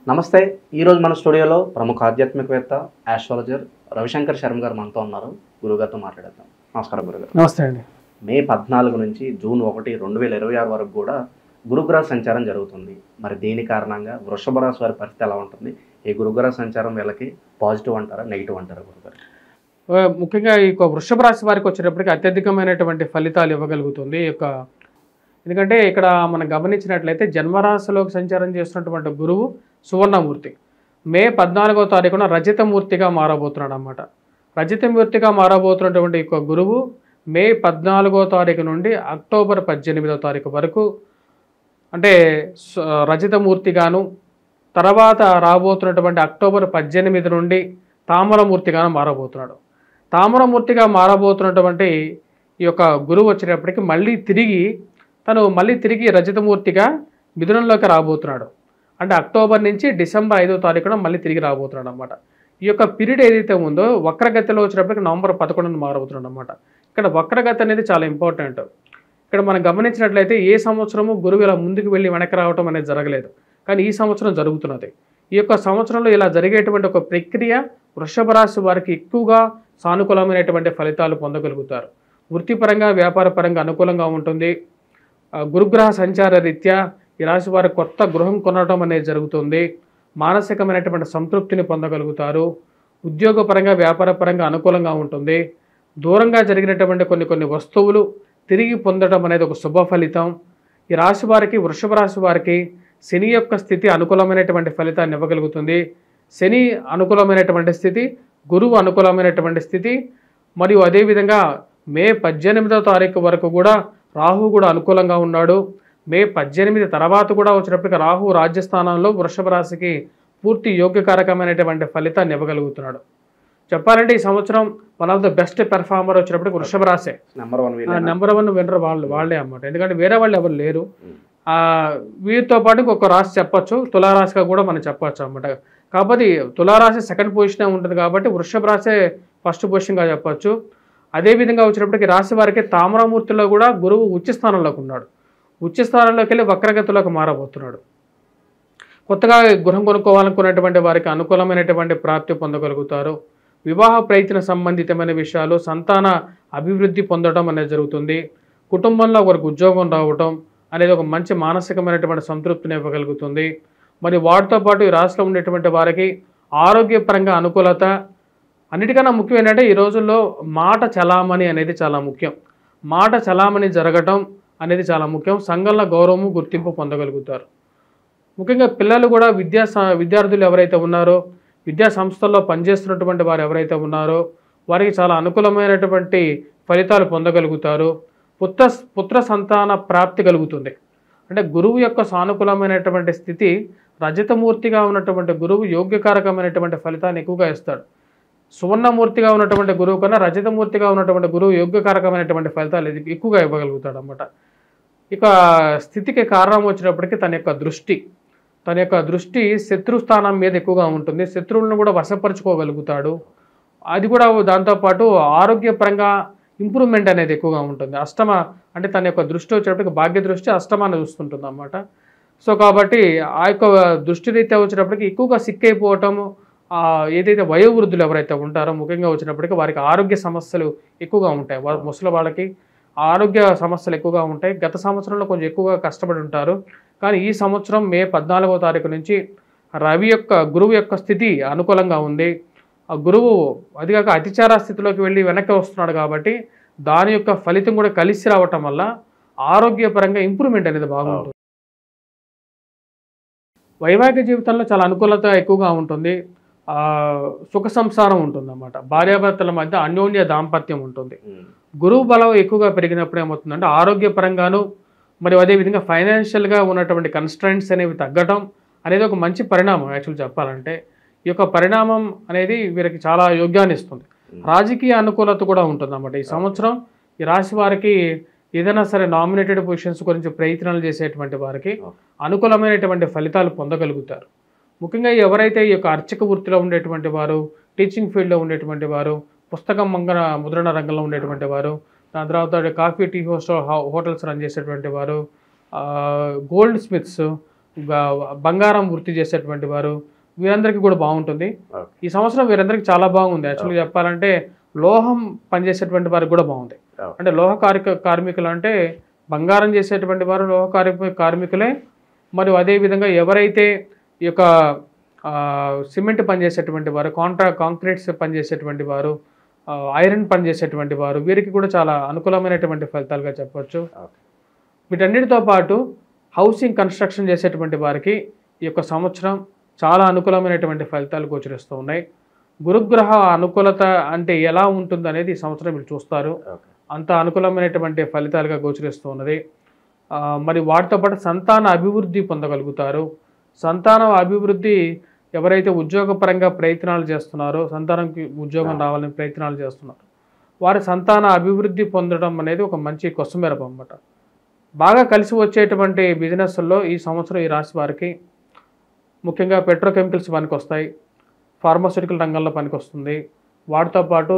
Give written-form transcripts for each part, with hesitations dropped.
నమస్తే. ఈరోజు మన స్టూడియోలో ప్రముఖ ఆధ్యాత్మికవేత్త ఆస్ట్రాలజర్ రవిశంకర్ శర్మ గారు మనతో ఉన్నారు. గురుగారితో మాట్లాడేద్దాం. నమస్కారం గురుగారు. నమస్తే అండి. మే 14 నుంచి జూన్ 1, 2026 వరకు కూడా గురుగ్రహ సంచారం జరుగుతుంది. మరి దీని కారణంగా వృషభ రాశి వారి పరిస్థితి ఎలా ఉంటుంది? ఈ గురుగ్రహ సంచారం వీళ్ళకి పాజిటివ్ అంటారా, నెగిటివ్ అంటారా గురుగారు? ముఖ్యంగా ఈ వృషభ రాశి వారికి వచ్చేటప్పటికి అత్యధికమైనటువంటి ఫలితాలు ఇవ్వగలుగుతుంది. ఎందుకంటే ఇక్కడ మనం గమనించినట్లయితే జన్మరాశిలోకి సంచారం చేస్తున్నటువంటి గురువు సువర్ణమూర్తి మే 14వ తారీఖున రజితమూర్తిగా మారబోతున్నాడు అన్నమాట. రజితమూర్తిగా మారబోతున్నటువంటి ఈ గురువు మే 14వ తారీఖు నుండి అక్టోబర్ 18వ తారీఖు వరకు అంటే రజితమూర్తిగాను, తర్వాత రాబోతున్నటువంటి అక్టోబర్ 18 నుండి తామరమూర్తిగాను మారబోతున్నాడు. తామరమూర్తిగా మారబోతున్నటువంటి ఈ యొక్క గురువు వచ్చేటప్పటికి మళ్ళీ తిరిగి రజితమూర్తిగా మిథునంలోకి రాబోతున్నాడు. అంటే అక్టోబర్ నుంచి డిసెంబర్ 5వ తారీఖున మళ్ళీ తిరిగి రాబోతున్నాడు అనమాట. ఈ యొక్క పీరియడ్ ఏదైతే ఉందో వక్రగతిలో వచ్చేటప్పటికి నవంబర్ 11న మారబోతున్నాడు అనమాట. ఇక్కడ వక్రగతి అనేది చాలా ఇంపార్టెంట్. ఇక్కడ మనం గమనించినట్లయితే ఏ సంవత్సరము గురువు ఇలా ముందుకు వెళ్ళి వెనక్కి రావటం అనేది జరగలేదు, కానీ ఈ సంవత్సరం జరుగుతున్నది. ఈ యొక్క సంవత్సరంలో ఇలా జరిగేటువంటి ఒక ప్రక్రియ వృషభ రాశి వారికి ఎక్కువగా సానుకూలమైనటువంటి ఫలితాలు పొందగలుగుతారు. వృత్తిపరంగా, వ్యాపారపరంగా అనుకూలంగా ఉంటుంది. గురుగ్రహ సంచార రీత్యా ఈ రాశి వారి కొత్త గృహం కొనడం అనేది జరుగుతుంది. మానసికమైనటువంటి సంతృప్తిని పొందగలుగుతారు. ఉద్యోగపరంగా, వ్యాపారపరంగా అనుకూలంగా ఉంటుంది. దూరంగా జరిగినటువంటి కొన్ని వస్తువులు తిరిగి పొందడం అనేది ఒక శుభ ఫలితం. ఈ రాశి వారికి, వృషభ రాశి వారికి శని యొక్క స్థితి అనుకూలమైనటువంటి ఫలితాన్ని ఇవ్వగలుగుతుంది. శని అనుకూలమైనటువంటి స్థితి, గురువు అనుకూలమైనటువంటి స్థితి, మరియు అదేవిధంగా మే 18వ తారీఖు వరకు కూడా రాహు కూడా అనుకూలంగా ఉన్నాడు. మే 18 తర్వాత కూడా వచ్చినప్పటికీ రాహు రాజ్యస్థానంలో వృషభ రాశికి పూర్తి యోగ్యకారకమైనటువంటి ఫలితాన్ని ఇవ్వగలుగుతున్నాడు. చెప్పాలంటే ఈ సంవత్సరం one of the best performer వచ్చినప్పటికీ వృషభ రాశే. నెంబర్ 1 విన్నర్ వాళ్ళే అన్నమాట. ఎందుకంటే వేరే వాళ్ళు ఎవరు లేరు. వీరితో పాటు ఒక రాశి చెప్పచ్చు, తులారాశిగా కూడా మనం చెప్పచ్చు అన్నమాట. కాబట్టి తులారాశి సెకండ్ పొజిషన్ ఉంటుంది కాబట్టి వృషభ రాశే ఫస్ట్ పొజిషన్గా చెప్పచ్చు. అదేవిధంగా వచ్చినప్పటికీ రాశి వారికి తామరమూర్తిలో కూడా గురువు ఉచ్చస్థానంలోకి ఉన్నాడు. ఉచ్చస్థానంలోకి వెళ్ళి వక్రగతిలోకి మారబోతున్నాడు. కొత్తగా గృహం కొనుక్కోవాలనుకున్నటువంటి వారికి అనుకూలమైనటువంటి ప్రాప్తి పొందగలుగుతారు. వివాహ ప్రయత్న సంబంధితమైన విషయాలు, సంతాన అభివృద్ధి పొందడం అనేది జరుగుతుంది. కుటుంబంలో ఒకరికి ఉద్యోగం రావటం అనేది ఒక మంచి మానసికమైనటువంటి సంతృప్తిని ఇవ్వగలుగుతుంది. మరి వాటితో పాటు ఈ రాశిలో ఉండేటువంటి వారికి ఆరోగ్యపరంగా అనుకూలత, అన్నిటికన్నా ముఖ్యం ఏంటంటే ఈ రోజుల్లో మాట చలామణి అనేది చాలా ముఖ్యం. మాట చలామణి జరగటం అనేది చాలా ముఖ్యం. సంఘంలో గౌరవము, గుర్తింపు పొందగలుగుతారు. ముఖ్యంగా పిల్లలు కూడా విద్యార్థులు ఎవరైతే ఉన్నారో, విద్యా సంస్థల్లో పనిచేస్తున్నటువంటి వారు ఎవరైతే ఉన్నారో వారికి చాలా అనుకూలమైనటువంటి ఫలితాలు పొందగలుగుతారు. పుత్ర సంతాన ప్రాప్తి కలుగుతుంది. అంటే గురువు యొక్క సానుకూలమైనటువంటి స్థితి, రజితమూర్తిగా ఉన్నటువంటి గురువు యోగ్యకారకమైనటువంటి ఫలితాన్ని ఎక్కువగా ఇస్తాడు. సువర్ణమూర్తిగా ఉన్నటువంటి గురువు కన్నా రజితమూర్తిగా ఉన్నటువంటి గురువు యోగ్యకారకమైనటువంటి ఫలితాలు ఎక్కువగా ఇవ్వగలుగుతాడు అన్నమాట. ఇక స్థితికి కారణం వచ్చినప్పటికీ తన యొక్క దృష్టి శత్రుస్థానం మీద ఎక్కువగా ఉంటుంది. శత్రువులను కూడా వశపరుచుకోగలుగుతాడు. అది కూడా దాంతోపాటు ఆరోగ్యపరంగా ఇంప్రూవ్మెంట్ అనేది ఎక్కువగా ఉంటుంది. అంటే తన యొక్క దృష్టి వచ్చేటప్పటికి భాగ్య దృష్టి అష్టమాన్ని చూస్తుంటుంది అన్నమాట. సో కాబట్టి ఆ యొక్క దృష్టి రీత్యా వచ్చినప్పటికీ ఎక్కువగా సిక్ అయిపోవటము, ఏదైతే వయోవృద్ధులు ఎవరైతే ఉంటారో ముఖ్యంగా వచ్చినప్పటికీ వారికి ఆరోగ్య సమస్యలు ఎక్కువగా ఉంటాయి. ముసలి వాళ్ళకి ఆరోగ్య సమస్యలు ఎక్కువగా ఉంటాయి. గత సంవత్సరంలో కొంచెం ఎక్కువగా కష్టపడి ఉంటారు. కానీ ఈ సంవత్సరం మే 14వ తారీఖు నుంచి గురువు యొక్క స్థితి అనుకూలంగా ఉంది. ఆ గురువు అదిగాక అతిచార స్థితిలోకి వెళ్ళి వెనక్కి వస్తున్నాడు కాబట్టి దాని యొక్క ఫలితం కూడా కలిసి రావటం వల్ల ఆరోగ్యపరంగా ఇంప్రూవ్మెంట్ అనేది బాగుంటుంది. వైవాహిక జీవితంలో చాలా అనుకూలత ఎక్కువగా ఉంటుంది. సుఖ సంసారం ఉంటుంది అన్నమాట. భార్యాభర్తల మధ్య అన్యోన్య దాంపత్యం ఉంటుంది. గురువు బలం ఎక్కువగా పెరిగినప్పుడు ఏమవుతుందంటే ఆరోగ్యపరంగాను మరియు అదేవిధంగా ఫైనాన్షియల్గా ఉన్నటువంటి కన్స్ట్రైంట్స్ అనేవి తగ్గటం అనేది ఒక మంచి పరిణామం. యాక్చువల్ చెప్పాలంటే ఈ యొక్క పరిణామం అనేది వీరికి చాలా యోగ్యాన్ని ఇస్తుంది. రాజకీయ అనుకూలత కూడా ఉంటుంది అన్నమాట. ఈ సంవత్సరం ఈ రాశి వారికి ఏదైనా సరే నామినేటెడ్ పొజిషన్స్ గురించి ప్రయత్నాలు చేసేటువంటి వారికి అనుకూలమైనటువంటి ఫలితాలు పొందగలుగుతారు. ముఖ్యంగా ఎవరైతే ఈ యొక్క అర్చక వృత్తిలో ఉండేటువంటి వారు, టీచింగ్ ఫీల్డ్లో ఉండేటువంటి వారు, పుస్తకం ముద్రణ రంగంలో ఉండేటువంటి వారు, దాని తర్వాత కాఫీ టీ హోటల్స్ రన్ చేసేటువంటి వారు, గోల్డ్ స్మిత్స్, బంగారం వృత్తి చేసేటువంటి వారు వీరందరికీ కూడా బాగుంటుంది. ఓకే. ఈ సంవత్సరం వీరందరికీ చాలా బాగుంది. యాక్చువల్గా చెప్పాలంటే లోహం పనిచేసేటువంటి వారికి కూడా బాగుంది. ఓకే. అంటే లోహ కార్మికులు అంటే బంగారం చేసేటువంటి వారు లోహ కార్మికులే. మరియు అదేవిధంగా ఎవరైతే ఈ యొక్క సిమెంట్ పనిచేసేటువంటి వారు, కాంక్రీట్స్ పనిచేసేటువంటి వారు, ఐరన్ పనిచేసేటువంటి వారు వీరికి కూడా చాలా అనుకూలమైనటువంటి ఫలితాలుగా చెప్పవచ్చు. ఓకే. వీటన్నిటితో పాటు హౌసింగ్ కన్స్ట్రక్షన్ చేసేటువంటి వారికి ఈ యొక్క సంవత్సరం చాలా అనుకూలమైనటువంటి ఫలితాలు గోచరిస్తూ ఉన్నాయి. గురుగ్రహ అనుకూలత అంటే ఎలా ఉంటుంది అనేది ఈ సంవత్సరం మీరు చూస్తారు. ఓకే. అంత అనుకూలమైనటువంటి ఫలితాలుగా గోచరిస్తూ ఉన్నది. మరి వాటితో పాటు సంతాన అభివృద్ధి పొందగలుగుతారు. సంతాన అభివృద్ధి ఎవరైతే ఉద్యోగపరంగా ప్రయత్నాలు చేస్తున్నారో, సంతానంకి ఉద్యోగం రావాలని ప్రయత్నాలు చేస్తున్నారు, వారి సంతాన అభివృద్ధి పొందడం అనేది ఒక మంచి కొసమెరప అన్నమాట. బాగా కలిసి వచ్చేటువంటి బిజినెస్ల్లో ఈ సంవత్సరం ఈ రాశి వారికి ముఖ్యంగా పెట్రోకెమికల్స్ పనికొస్తాయి, ఫార్మాస్యూటికల్ రంగంలో పనికొస్తుంది. వాటితో పాటు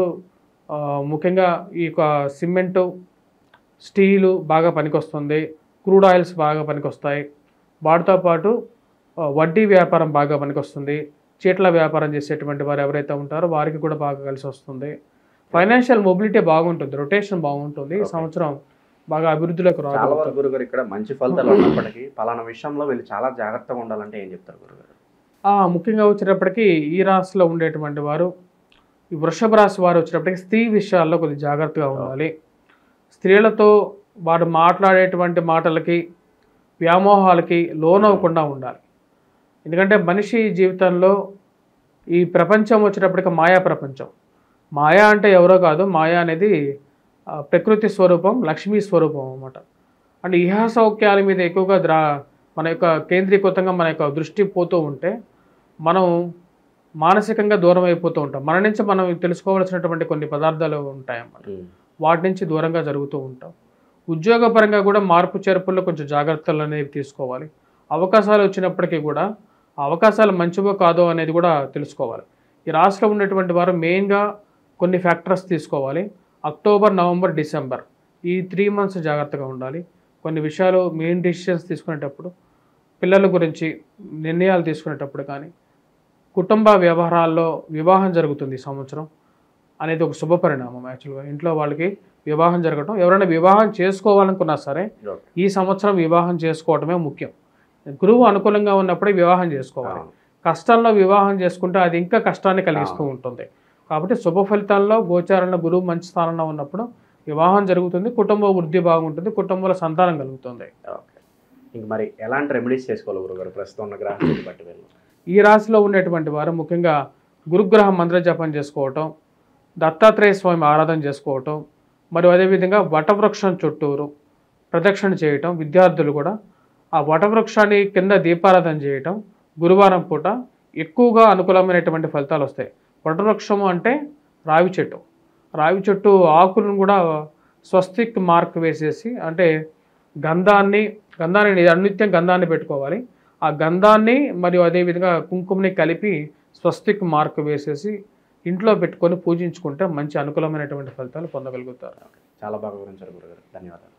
ముఖ్యంగా ఈ యొక్క సిమెంటు, స్టీలు బాగా పనికొస్తుంది, క్రూడ్ ఆయిల్స్ బాగా పనికొస్తాయి. వాటితో పాటు వడ్డీ వ్యాపారం బాగా పనికొస్తుంది. చీట్ల వ్యాపారం చేసేటువంటి వారు ఎవరైతే ఉంటారో వారికి కూడా బాగా కలిసి వస్తుంది. ఫైనాన్షియల్ మొబిలిటీ బాగుంటుంది, రొటేషన్ బాగుంటుంది. ఈ సంవత్సరం బాగా అభివృద్ధిలోకి చాలా రావాలి. వరకు గురుగారు ఇక్కడ మంచి ఫలితాలు ఉన్నప్పటికీ పలానా విషయంలో వీళ్ళు చాలా జాగ్రత్తగా ఉండాలంటే ఏం చెప్తారు గురుగారు? ముఖ్యంగా వచ్చేటప్పటికి ఈ రాశిలో ఉండేటువంటి వారు, ఈ వృషభ రాశి వారు వచ్చేటప్పటికి స్త్రీ విషయాల్లో కొద్దిగా జాగ్రత్తగా ఉండాలి. స్త్రీలతో వారు మాట్లాడేటువంటి మాటలకి, వ్యామోహాలకి లోనవ్వకుండా ఉండాలి. ఎందుకంటే మనిషి జీవితంలో ఈ ప్రపంచం వచ్చేటప్పటికి మాయా ప్రపంచం. మాయా అంటే ఎవరో కాదు, మాయా అనేది ప్రకృతి స్వరూపం, లక్ష్మీ స్వరూపం అన్నమాట. అంటే ఇహ సౌఖ్యాల మీద ఎక్కువగా మన యొక్క కేంద్రీకృతంగా మన యొక్క దృష్టి పోతూ ఉంటే మనం మానసికంగా దూరం అయిపోతూ ఉంటాం. మన నుంచి మనం తెలుసుకోవాల్సినటువంటి కొన్ని పదార్థాలు ఉంటాయన్నమాట. వాటి నుంచి దూరంగా జరుగుతూ ఉంటాం. ఉద్యోగపరంగా కూడా మార్పు చేర్పుల్లో కొంచెం జాగ్రత్తలు అనేవి తీసుకోవాలి. అవకాశాలు వచ్చినప్పటికీ కూడా ఆ అవకాశాలు మంచివో కాదో అనేది కూడా తెలుసుకోవాలి. ఈ రాశిలో ఉన్నటువంటి వారు మెయిన్గా కొన్ని ఫ్యాక్టర్స్ తీసుకోవాలి. అక్టోబర్, నవంబర్, డిసెంబర్ ఈ 3 months జాగ్రత్తగా ఉండాలి. కొన్ని విషయాలు మెయిన్ డెసిషన్స్ తీసుకునేటప్పుడు, పిల్లల గురించి నిర్ణయాలు తీసుకునేటప్పుడు కానీ, కుటుంబ వ్యవహారాల్లో వివాహం జరుగుతుంది ఈ సంవత్సరం అనేది ఒక శుభ పరిణామం. యాక్చువల్గా ఇంట్లో వాళ్ళకి వివాహం జరగడం, ఎవరైనా వివాహం చేసుకోవాలనుకున్నా సరే ఈ సంవత్సరం వివాహం చేసుకోవడమే ముఖ్యం. గురువు అనుకూలంగా ఉన్నప్పుడే వివాహం చేసుకోవాలి. కష్టంలో వివాహం చేసుకుంటే అది ఇంకా కష్టాన్ని కలిగిస్తూ ఉంటుంది. కాబట్టి శుభ ఫలితాల్లో గోచారంలో గురువు మంచి స్థానంలో ఉన్నప్పుడు వివాహం జరుగుతుంది, కుటుంబ వృద్ధి బాగుంటుంది, కుటుంబంలో సంతానం కలుగుతుంది. ఓకే. ఇంక మరి ఎలాంటి రెమెడీస్ చేసుకోవాలి గురుగారు ప్రస్తుతం ఉన్న గ్రహాన్ని బట్టి వీళ్ళు? ఈ రాశిలో ఉండేటువంటి వారు ముఖ్యంగా గురుగ్రహ మంత్ర జపం చేసుకోవటం, దత్తాత్రేయ స్వామి ఆరాధన చేసుకోవటం, మరియు అదేవిధంగా వటవృక్షం చుట్టూరు ప్రదక్షిణ చేయటం. విద్యార్థులు కూడా ఆ వటవృక్షాన్ని కింద దీపారాధన చేయటం గురువారం పూట ఎక్కువగా అనుకూలమైనటువంటి ఫలితాలు వస్తాయి. వటవృక్షము అంటే రావి చెట్టు. రావి చెట్టు ఆకులను కూడా స్వస్తిక్ మార్క్ వేసేసి, అంటే గంధాన్ని అనునిత్యం గంధాన్ని పెట్టుకోవాలి. ఆ గంధాన్ని మరియు అదేవిధంగా కుంకుమని కలిపి స్వస్తిక్ మార్క్ వేసేసి ఇంట్లో పెట్టుకొని పూజించుకుంటే మంచి అనుకూలమైనటువంటి ఫలితాలు పొందగలుగుతారు. చాలా బాగా వివరించారు గురుగారు. ధన్యవాదాలు.